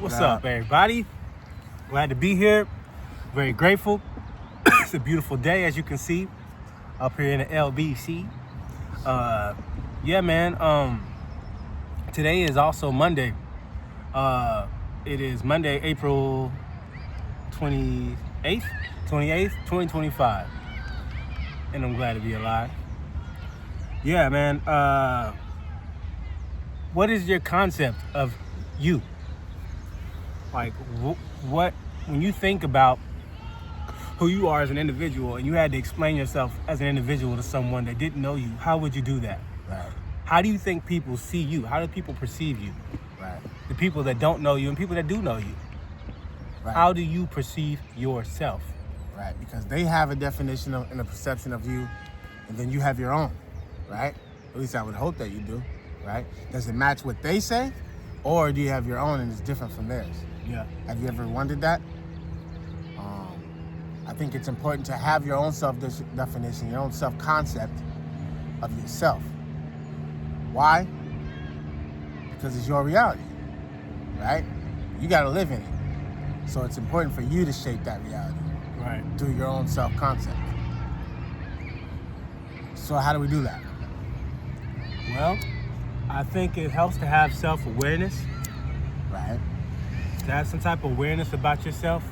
What's up, everybody? Glad to be here. Very grateful. It's a beautiful day, as you can see, up here in the LBC. Yeah, man. Today is also Monday. It is Monday, April 28th, 2025. And I'm glad to be alive. Yeah, man. What is your concept of you? Like, what, when you think about who you are as an individual and you had to explain yourself as an individual to someone that didn't know you, how would you do that? Right. How do you think people see you? How do people perceive you? Right. The people that don't know you and people that do know you. Right. How do you perceive yourself? Right. Because they have a definition and a perception of you, and then you have your own, right? At least I would hope that you do, right? Does it match what they say, or do you have your own and it's different from theirs? Yeah. Have you ever wondered that? I think it's important to have your own self-definition, your own self-concept of yourself. Why? Because it's your reality, right? You got to live in it. So it's important for you to shape that reality. Right. Through your own self-concept. So how do we do that? Well, I think it helps to have self-awareness, Right. to have some type of awareness about yourself.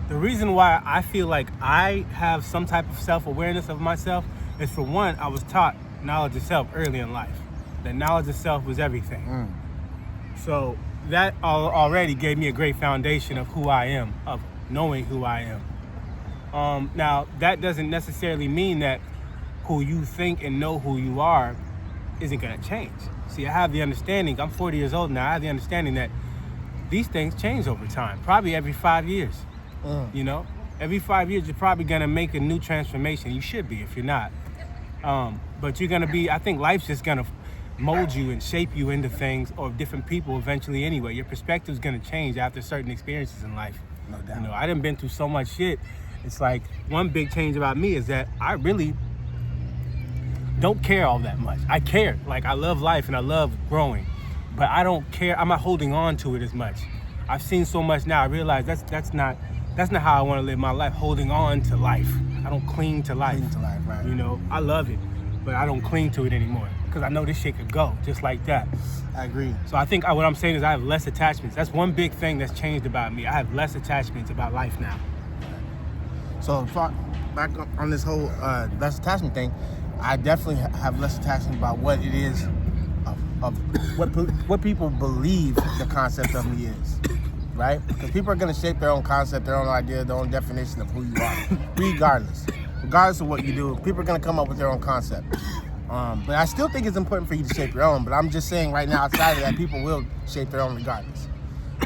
The reason why I feel like I have some type of self-awareness of myself is, for one, I was taught knowledge of self early in life. That knowledge of self was everything. So that already gave me a great foundation of who I am, of knowing who I am. Now, that doesn't necessarily mean that who you think and know who you are isn't going to change. See, I have the understanding, I'm 40 years old now, I have the understanding that these things change over time, probably every 5 years. You know, every 5 years, you're probably going to make a new transformation. You should be if you're not. But you're going to be, I think life's just going to mold you and shape you into things, or different people eventually anyway. Your perspective's going to change after certain experiences in life. No doubt. You know, I done been through so much shit. It's like, one big change about me is that I really don't care all that much. I care. Like, I love life and I love growing, but I don't care. I'm not holding on to it as much. I've seen so much now. I realize that's not how I want to live my life, holding on to life. I don't cling to life. Cling to life, right. You know, I love it, but I don't cling to it anymore because I know this shit could go just like that. I agree. So I think what I'm saying is I have less attachments. That's one big thing that's changed about me. I have less attachments about life now. So back on this whole less attachment thing, I definitely have less attachment about what it is of what people believe the concept of me is, right? Because people are going to shape their own concept, their own idea, their own definition of who you are, regardless of what you do. People are going to come up with their own concept. But I still think it's important for you to shape your own. But I'm just saying right now, outside of that, people will shape their own regardless.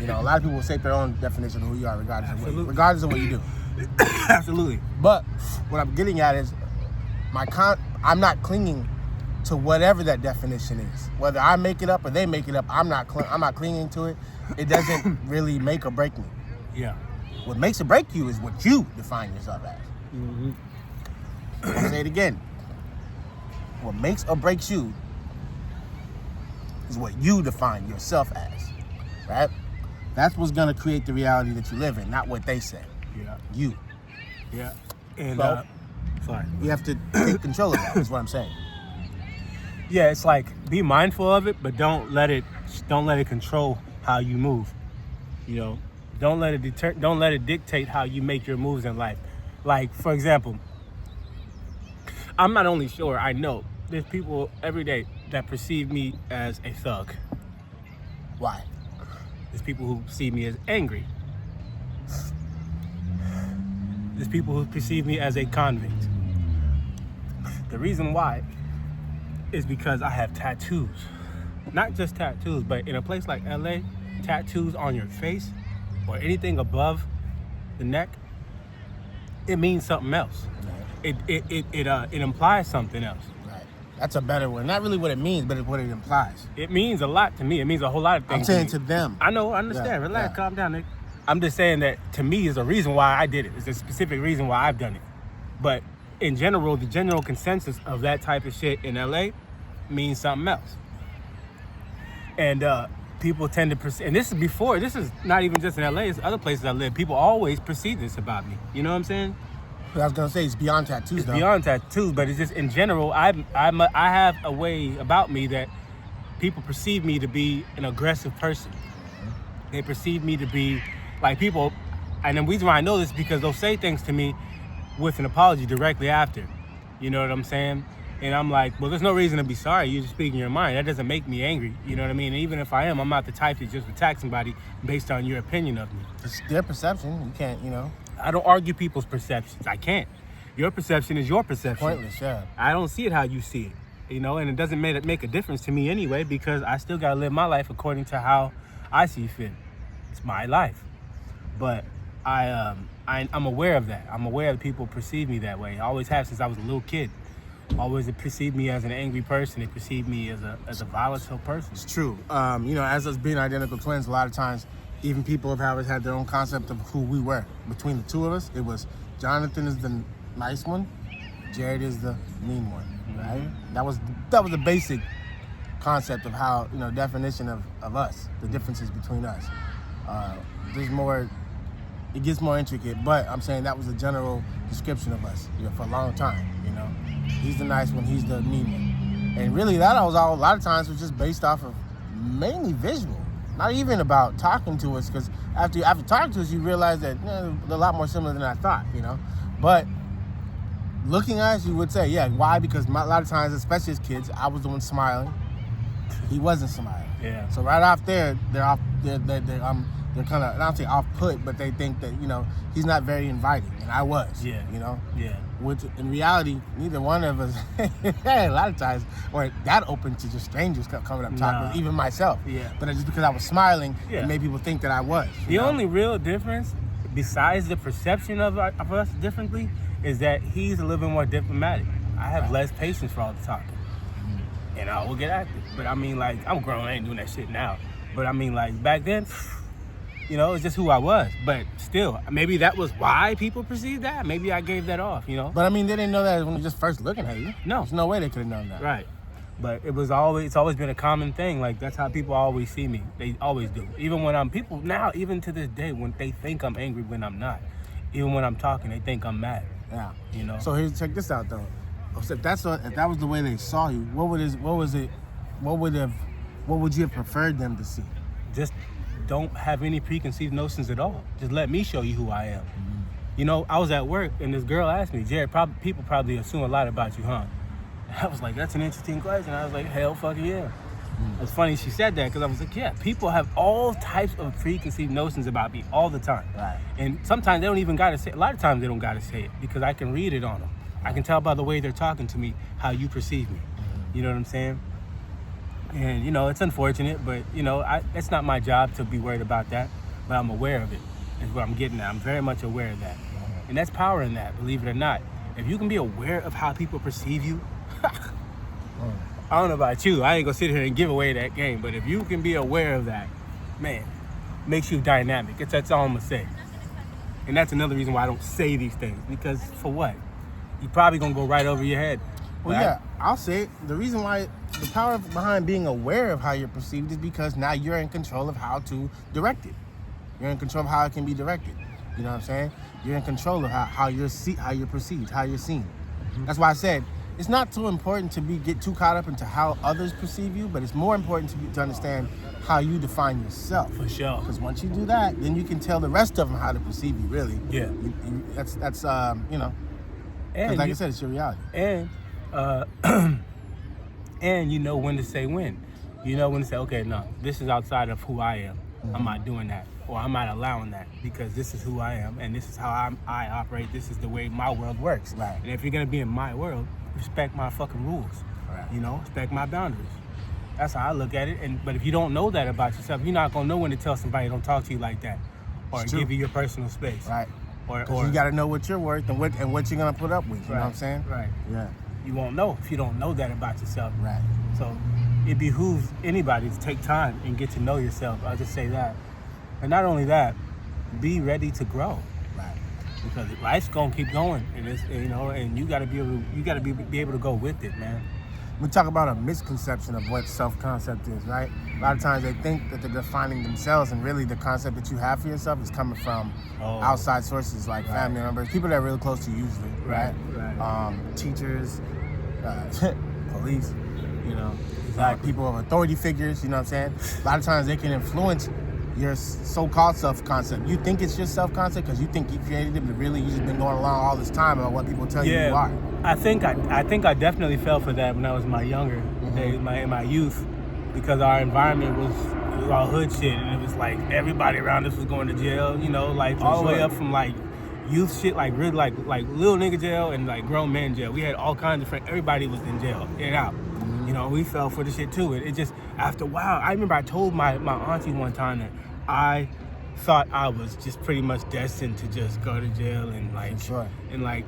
You know, a lot of people will shape their own definition of who you are regardless of what you do. Absolutely. But what I'm getting at is I'm not clinging to whatever that definition is. Whether I make it up or they make it up, I'm not clinging to it. It doesn't really make or break me. Yeah. What makes or break you is what you define yourself as. I'll say it again. What makes or breaks you is what you define yourself as, right? That's what's gonna create the reality that you live in, not what they say. Yeah. You. Yeah. And So, sorry. you have to take control of that, is what I'm saying. Yeah, it's like, be mindful of it, but don't let it control how you move. You know, don't let it dictate how you make your moves in life. Like, for example, I'm not only sure, I know there's people every day that perceive me as a thug. Why? There's people who see me as angry. There's people who perceive me as a convict. The reason why is because I have tattoos. Not just tattoos, but in a place like LA, tattoos on your face or anything above the neck, it means something else. Right. It implies something else. Right. That's a better word. Not really what it means, but it's what it implies. It means a lot to me. It means a whole lot of things. I'm saying to them. I know, I understand. Yeah, Relax, yeah. calm down, Nick. I'm just saying that to me is a reason why I did it. It's a specific reason why I've done it. But in general, the general consensus of that type of shit in LA means something else. And people tend to perceive, and this is not even just in LA, it's other places I live. People always perceive this about me. You know what I'm saying? But I was gonna say it's beyond tattoos. It's beyond tattoos, but it's just in general. I have a way about me that people perceive me to be an aggressive person. They perceive me to be like people, and the reason why I know this is because they'll say things to me with an apology directly after. You know what I'm saying? And I'm like, well, there's no reason to be sorry. You're just speaking your mind. That doesn't make me angry. You know what I mean? And even if I am, I'm not the type to just attack somebody based on your opinion of me. It's their perception. You can't, I don't argue people's perceptions. I can't. Your perception is your perception. Pointless, yeah. I don't see it how you see it, and it doesn't make a difference to me anyway, because I still gotta live my life according to how I see fit. It's my life. But I'm aware of that. I'm aware that people perceive me that way. I always have since I was a little kid. Always perceived me as an angry person. They perceived me as a volatile person. It's true. As us being identical twins, a lot of times, even people have always had their own concept of who we were. Between the two of us, it was Jonathan is the nice one, Jared is the mean one, right? That was the basic concept of how, definition of us, the differences between us. It gets more intricate, but I'm saying that was a general description of us, for a long time, He's the nice one, he's the mean one. And really that was all, a lot of times was just based off of mainly visual. Not even about talking to us, because after talking to us, you realize that they're a lot more similar than I thought, But looking at us, you would say, yeah, why? Because a lot of times, especially as kids, I was the one smiling. He wasn't smiling. Yeah. So right off there, they're kind of, not say off put, but they think that, he's not very inviting, and I was. Yeah. Yeah. Which in reality, neither one of us, a lot of times, or that open to just strangers coming up talking, even myself. Yeah. But just because I was smiling, it made people think that I was. The only real difference, besides the perception of us differently, is that he's a little bit more diplomatic. I have less patience for all the talking. And I will get active. But I mean, like, I'm grown, I ain't doing that shit now. But I mean, like, back then, it's just who I was. But still, maybe that was why people perceived that. Maybe I gave that off, But I mean, they didn't know that when they just first looking at you. No. There's no way they could have known that. Right. But it's always been a common thing. Like, that's how people always see me. They always do. Even when people now, even to this day, when they think I'm angry when I'm not. Even when I'm talking, they think I'm mad. Yeah. So check this out though. So if that was the way they saw you, what would you have preferred them to see? Just don't have any preconceived notions at all. Just let me show you who I am. Mm-hmm. I was at work and this girl asked me, Jared, people probably assume a lot about you, huh? I was like, that's an interesting question. I was like, hell fucking yeah. It's funny she said that, because I was like, yeah, people have all types of preconceived notions about me all the time. Right. And sometimes they don't even gotta say it. A lot of times they don't gotta say it, because I can read it on them. I can tell by the way they're talking to me how you perceive me. You know what I'm saying? And, it's unfortunate, but, it's not my job to be worried about that, but I'm aware of it, is what I'm getting at. I'm very much aware of that. And that's power in that, believe it or not. If you can be aware of how people perceive you, I don't know about you, I ain't gonna sit here and give away that game, but if you can be aware of that, man, makes you dynamic. That's all I'm gonna say. And that's another reason why I don't say these things, because for what? You're probably gonna go right over your head. Well, yeah, I'll say it. The reason why, the power behind being aware of how you're perceived is because now you're in control of how to direct it. You're in control of how it can be directed. You know what I'm saying? You're in control of how you're perceived, how you're seen. Mm-hmm. That's why I said, it's not too important to get too caught up into how others perceive you, but it's more important to understand how you define yourself. For sure. Because once you do that, then you can tell the rest of them how to perceive you, really. Yeah. That's and like I said, it's your reality. And and you know when to say when. You know when to say, okay, no, this is outside of who I am. Mm-hmm. I'm not doing that. Or I'm not allowing that, because this is who I am and this is how I operate. This is the way my world works. Right. And if you're going to be in my world, respect my fucking rules. Right. Respect my boundaries. That's how I look at it. But if you don't know that about yourself, you're not going to know when to tell somebody don't talk to you like that, or give you your personal space. Right. Or you got to know what you're worth and what you're going to put up with. You know what I'm saying? Right. Yeah. You won't know if you don't know that about yourself. Right. So it behooves anybody to take time and get to know yourself. I'll just say that. And not only that, be ready to grow. Right. Because life's gonna keep going, and it's, and you gotta be able to go with it, man. we talk about a misconception of what self-concept is, right? A lot of times they think that they're defining themselves, and really the concept that you have for yourself is coming from outside sources like family members, people that are really close to you usually, right? Teachers, police, you know, like people of authority figures, you know what I'm saying? A lot of times they can influence your so-called self-concept. You think it's your self-concept because you think you created it, but really you just been going along all this time about what people tell you you are. I think I definitely fell for that when I was in my younger days, in my youth, because our environment was all hood shit, and it was like everybody around us was going to jail, you know, like all the way up from like youth shit, like really like little nigga jail and like grown man jail. We had all kinds of friends. Everybody was in jail, in and out. You know, we fell for the shit too. It just, after a while, I remember I told my auntie one time that I thought I was just pretty much destined to just go to jail and like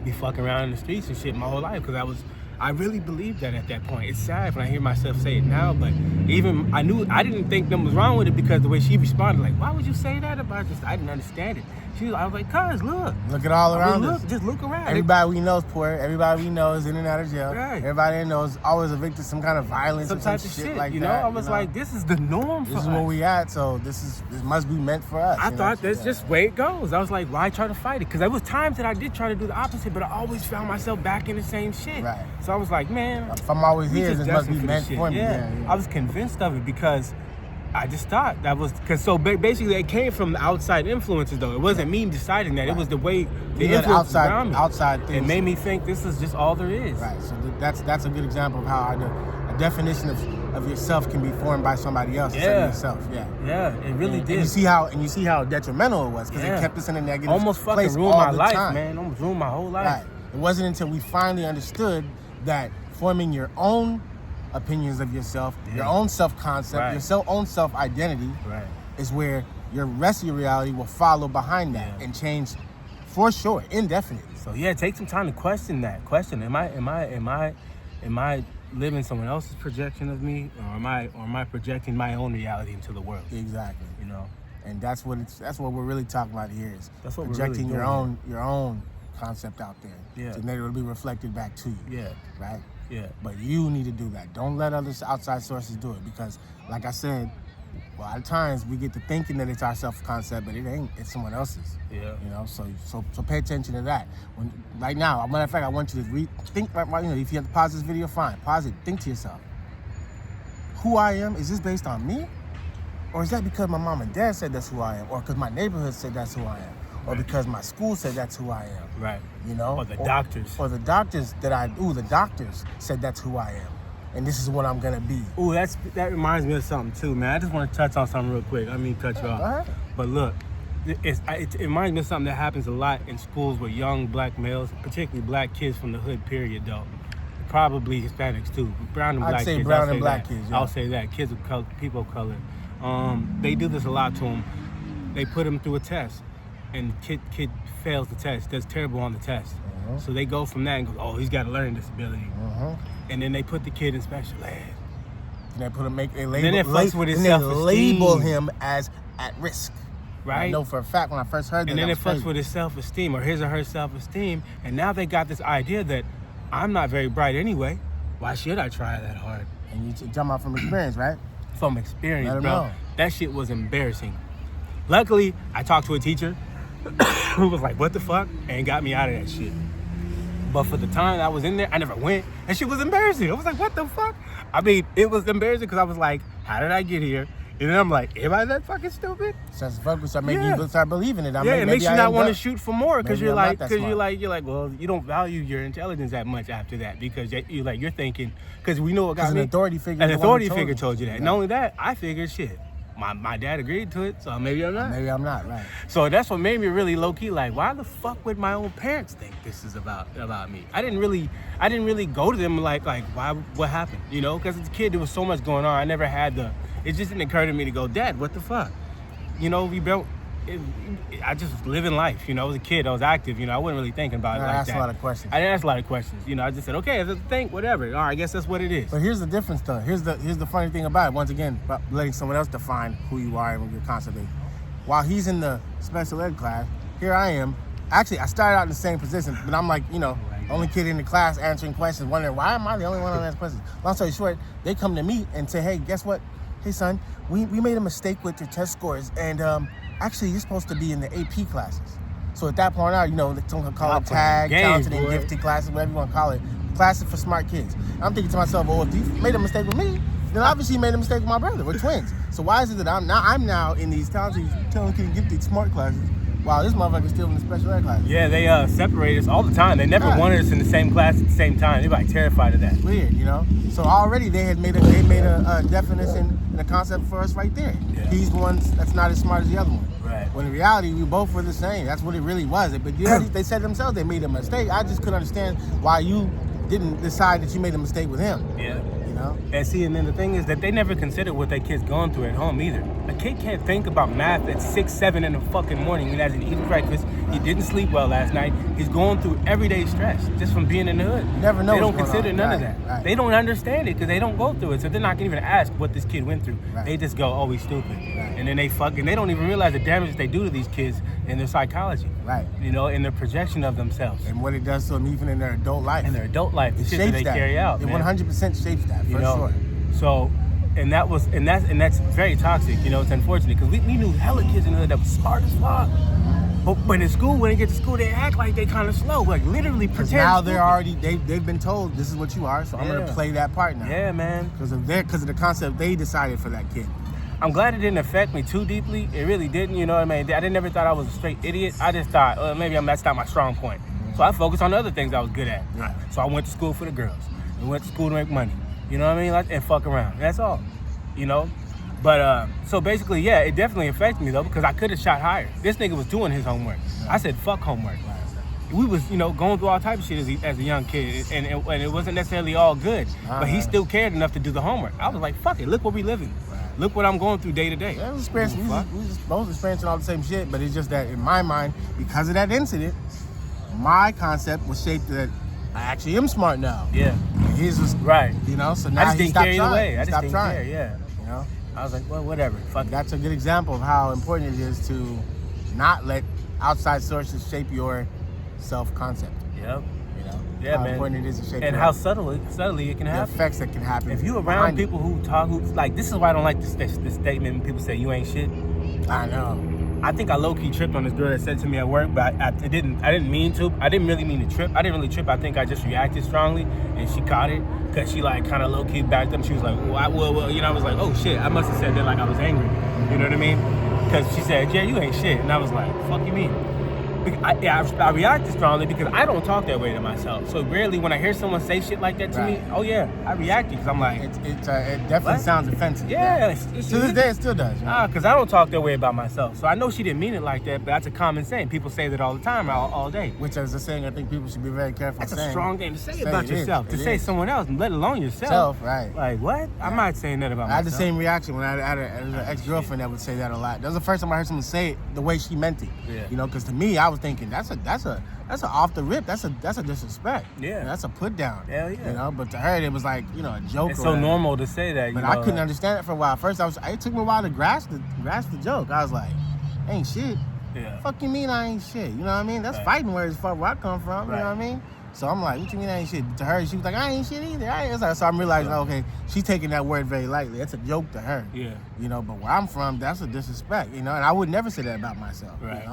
be fucking around in the streets and shit my whole life, because I really believed that at that point. It's sad when I hear myself say it now, but even I didn't think nothing was wrong with it, because the way she responded, like, why would you say that about this? I didn't understand it. I was like, cuz, look at all around us. Just look around. Everybody we know is poor. Everybody we know is in and out of jail. Right. Everybody we know is always a victim of some kind of violence, some type of shit like you that. I was like, this is the norm for us. This is where we at, so this must be meant for us. I thought that's just the way it goes. I was like, why try to fight it? Because there was times that I did try to do the opposite, but I always found myself back in the same shit. Right. So I was like, man, if I'm always here, this must be meant for me. Yeah. I was convinced of it, because I just thought that was, because so basically it came from the outside influences though. It wasn't me deciding that. It was the way the influence around me. Outside things. It made me think this is just all there is. Right. So that's a good example of how a definition of yourself can be formed by somebody else instead of yourself. Yeah. Yeah, it really did. And you see how detrimental it was, because it kept us in a negative almost fucking place ruined my life, time. man. Almost ruined my whole life. Right. It wasn't until we finally understood that forming your own opinions of yourself, your own self-concept, your own self-identity is where your rest of your reality will follow behind that and change for sure, indefinitely. So take some time to question that. Am I living someone else's projection of me, or am I projecting my own reality into the world? Exactly. You know? And that's what we're really talking about here, is that's what projecting we're really doing, your own concept out there. Yeah. So that it'll be reflected back to you. Yeah. Right? Yeah. But you need to do that. Don't let other outside sources do it, because, like I said, a lot of times we get to thinking that it's our self-concept, but it ain't. It's someone else's. Yeah. You know, so pay attention to that. Right now, as a matter of fact, I want you to think. You know, if you have to pause this video, fine. Pause it. Think to yourself: who I am, is this based on me, or is that because my mom and dad said that's who I am, or because my neighborhood said that's who I am? Or because my school said that's who I am. Right. You know? Or the doctors. Or the doctors the doctors said that's who I am. And this is what I'm gonna be. Ooh, that reminds me of something too, man. I just want to touch on something real quick. I mean, cut you off. Go ahead. But look, it reminds me of something that happens a lot in schools with young black males, particularly black kids from the hood period though. Probably Hispanics too. Brown and black kids. I'd say brown and black kids, yeah. I'll say that. Kids of color, people of color. They do this a lot to them. They put them through a test. And the kid fails the test, does terrible on the test. So they go from that and go, oh, he's got a learning disability. And then they put the kid in special ed. And they label him as at risk. Right. I know for a fact when I first heard that. And then it fucks with his self-esteem, or his or her self-esteem. And now they got this idea that I'm not very bright anyway. Why should I try that hard? And you talking about from experience, right? From experience, Let 'em bro. know. That shit was embarrassing. Luckily, I talked to a teacher who was like, what the fuck? And got me out of that shit. But for the time I was in there, I never went. And shit was embarrassing. I was like, what the fuck? I mean, it was embarrassing because I was like, how did I get here? And then I'm like, am I that fucking stupid? So start making you start believing it. It makes you not want to shoot for more, because you're like, well, you don't value your intelligence that much after that, because you're thinking, because we know what got me. An authority figure. An authority figure told you that. Not only that, I figured shit. My dad agreed to it, so maybe I'm not. Maybe I'm not, right. So that's what made me really low-key like, why the fuck would my own parents think this is about me? I didn't really go to them like why, what happened? You know, because as a kid there was so much going on. I never had it just didn't occur to me to go, Dad, what the fuck? You know, I just was living life. You know, I was a kid, I was active, you know, I wasn't really thinking about it like that. I asked a lot of questions. I didn't ask a lot of questions. You know, I just said, okay, if it's a thing, whatever. All right, I guess that's what it is. But here's the difference though. Here's the funny thing about it. Once again, about letting someone else define who you are and what your concept is. While he's in the special ed class, here I am. Actually, I started out in the same position, but I'm like, you know, Only kid in the class answering questions, wondering, why am I the only one asking questions? Long story short, they come to me and say, hey, guess what? Hey, son, we made a mistake with your test scores, and actually, you're supposed to be in the AP classes. So at that point, someone call it tag, talented and gifted classes, whatever you want to call it, classes for smart kids. I'm thinking to myself, well, if you made a mistake with me, then obviously you made a mistake with my brother. We're twins. So why is it that I'm now in these talented and gifted smart classes, while this motherfucker's still in the special ed class? Yeah, they separate us all the time. They never wanted us in the same class at the same time. They're like terrified of that. Weird, So already they made a definition and a concept for us right there. Yeah. He's the one that's not as smart as the other one. Right. When in reality, we both were the same. That's what it really was. But they said themselves they made a mistake. I just couldn't understand why you didn't decide that you made a mistake with him. Yeah. And see, and then the thing is that they never consider what that kid's going through at home either. A kid can't think about math at 6, 7 in the fucking morning when he hasn't eaten breakfast. He didn't sleep well last night. He's going through everyday stress just from being in the hood. Never know. They don't consider none of that. Right. They don't understand it because they don't go through it. So they're not gonna even ask what this kid went through. Right. They just go, oh, he's stupid. Right. And then they don't even realize the damage they do to these kids in their psychology. Right. In their projection of themselves. And what it does to them even in their adult life. In their adult life, the shit that they carry out. It man. 100% shapes that, for sure. So, and that's very toxic. It's unfortunate because we knew hella kids in the hood that was smart as fuck. But in school, when they get to school, they act like they kind of slow, like literally pretend. Now they've been told this is what you are, so I'm gonna play that part now. Yeah, man. Because of the concept they decided for that kid. I'm glad it didn't affect me too deeply. It really didn't. You know what I mean? I never thought I was a straight idiot. I just thought maybe that's not my strong point. So I focused on the other things I was good at. Yeah. So I went to school for the girls. I went to school to make money. You know what I mean? And fuck around. That's all. But so basically, yeah, it definitely affected me though because I could have shot higher. This nigga was doing his homework. I said fuck homework. We was going through all type of shit as a young kid, and it wasn't necessarily all good. But he still cared enough to do the homework. I was like, fuck it. Look what we living. Look what I'm going through day to day. Yeah, we was both experiencing all the same shit, but it's just that in my mind, because of that incident, my concept was shaped that I actually am smart now. Yeah. And his was right. So now I just didn't care either way. I just stopped didn't trying. care. Yeah. I was like, well, whatever. Fuck. That's a good example of how important it is to not let outside sources shape your self-concept. Yep. How man. important it is to shape and how subtly it can happen. The effects that can happen. If you around people who like, this is why I don't like this statement when people say you ain't shit. I know. I think I low-key tripped on this girl that said to me at work, but I didn't mean to. I didn't really mean to trip. I didn't really trip. I think I just reacted strongly, and she caught it because she like kind of low-key backed up. She was like, well, I was like, oh shit, I must have said that like I was angry. You know what I mean? Because she said, yeah, you ain't shit, and I was like, fuck you mean? I reacted strongly because I don't talk that way to myself. So rarely when I hear someone say shit like that to me, oh yeah, I reacted because I'm like, it definitely sounds offensive. Yeah. To this day, it still does. Because I don't talk that way about myself. So I know she didn't mean it like that, but that's a common saying. People say that all the time, all day. Which is a saying I think people should be very careful saying. That's a strong thing to say about yourself. To say someone else, let alone yourself. Right. Like what? Yeah. I'm not saying that about myself. I had the same reaction when I had an ex-girlfriend that would say that a lot. That was the first time I heard someone say it the way she meant it. Yeah. Because to me, I was thinking that's a off the rip. That's a disrespect. Yeah. That's a put down. Hell yeah. But to her it was like a joke. It's so normal to say that. But I couldn't understand it for a while. First it took me a while to grasp the joke. I was like, ain't shit. Yeah. Fuck you mean I ain't shit? You know what I mean? That's fighting words for where I come from. You know what I mean? So I'm like, what you mean I ain't shit? To her, she was like, I ain't shit either. So I'm realizing, okay, she's taking that word very lightly. That's a joke to her. Yeah. But where I'm from, that's a disrespect. And I would never say that about myself. Right.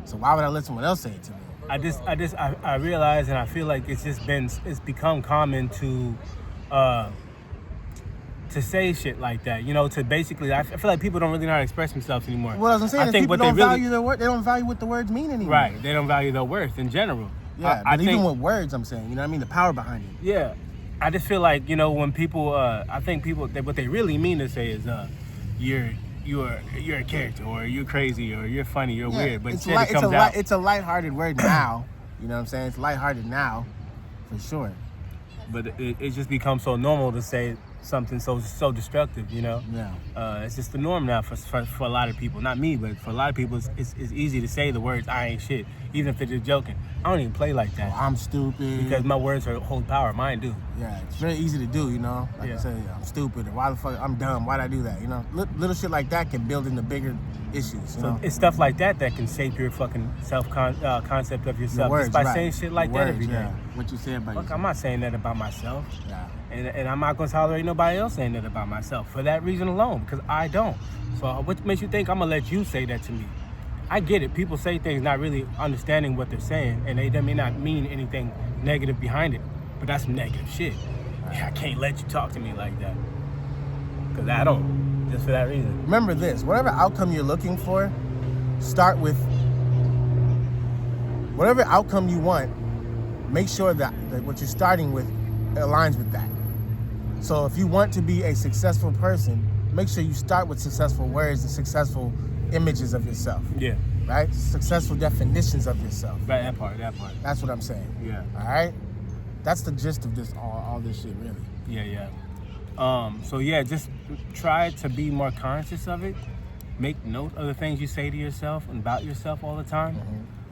So why would I let someone else say it to me? I realize, and I feel like it's become common to say shit like that, to basically, I feel like people don't really know how to express themselves anymore. Well, as I'm saying, people don't value their word. They don't value what the words mean anymore. Right, they don't value their worth in general. Yeah, but even with words, I'm saying, you know what I mean? The power behind it. Yeah, I just feel like, when people, I think people, what they really mean to say is, you're a character, or you're crazy, or you're funny, you're weird, but it's a lighthearted word now. You know what I'm saying? It's lighthearted now, for sure. But it just becomes so normal to say something so destructive, Yeah. It's just the norm now for a lot of people. Not me, but for a lot of people, it's easy to say the words "I ain't shit," even if they're just joking. I don't even play like that. Oh, I'm stupid. Because my words hold power. Mine do. Yeah, it's very easy to do, Like I say, I'm stupid, or why the fuck, I'm dumb, why'd I do that, Little shit like that can build into bigger issues, So it's stuff like that can shape your fucking concept of yourself. Words, just by saying shit like that every day. Yeah. what you say about Look, yourself. I'm not saying that about myself. Nah. And I'm not going to tolerate nobody else saying that about myself for that reason alone, because I don't. So what makes you think I'm going to let you say that to me? I get it. People say things not really understanding what they're saying, and they may not mean anything negative behind it, but that's some negative shit. I can't let you talk to me like that, because I don't, just for that reason. Remember this, whatever outcome you're looking for, start with whatever outcome you want, make sure that what you're starting with aligns with that. So if you want to be a successful person, make sure you start with successful words and successful images of yourself. Yeah. Right? Successful definitions of yourself. Right, that part. That's what I'm saying. Yeah. All right? That's the gist of this, all this shit, really. Yeah. So yeah, just try to be more conscious of it. Make note of the things you say to yourself and about yourself all the time.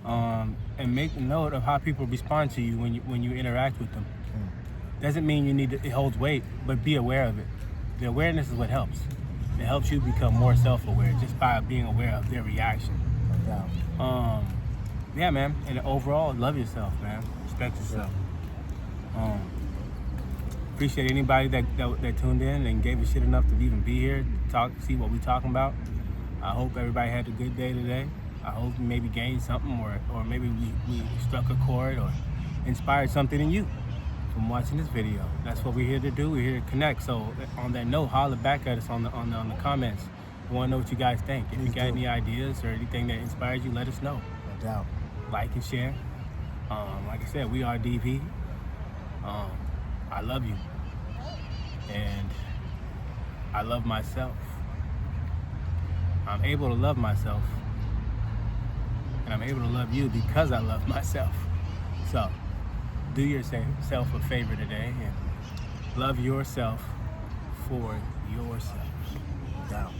And make note of how people respond to you when you interact with them. Doesn't mean it holds weight, but be aware of it. The awareness is what helps. It helps you become more self-aware just by being aware of their reaction. Yeah, man. And overall, love yourself, man. Respect yourself. Appreciate anybody that tuned in and gave a shit enough to even be here to see what we're talking about. I hope everybody had a good day today. I hope we maybe gained something, or maybe we struck a chord or inspired something in you from watching this video. That's what we're here to do. We're here to connect. So on that note, holler back at us on the comments. We want to know what you guys think. If you got any ideas or anything that inspires you, let us know. No doubt. Like and share. Like I said, we are DV. I love you. And I love myself. I'm able to love myself. And I'm able to love you because I love myself. So, do yourself a favor today and love yourself for yourself. Down.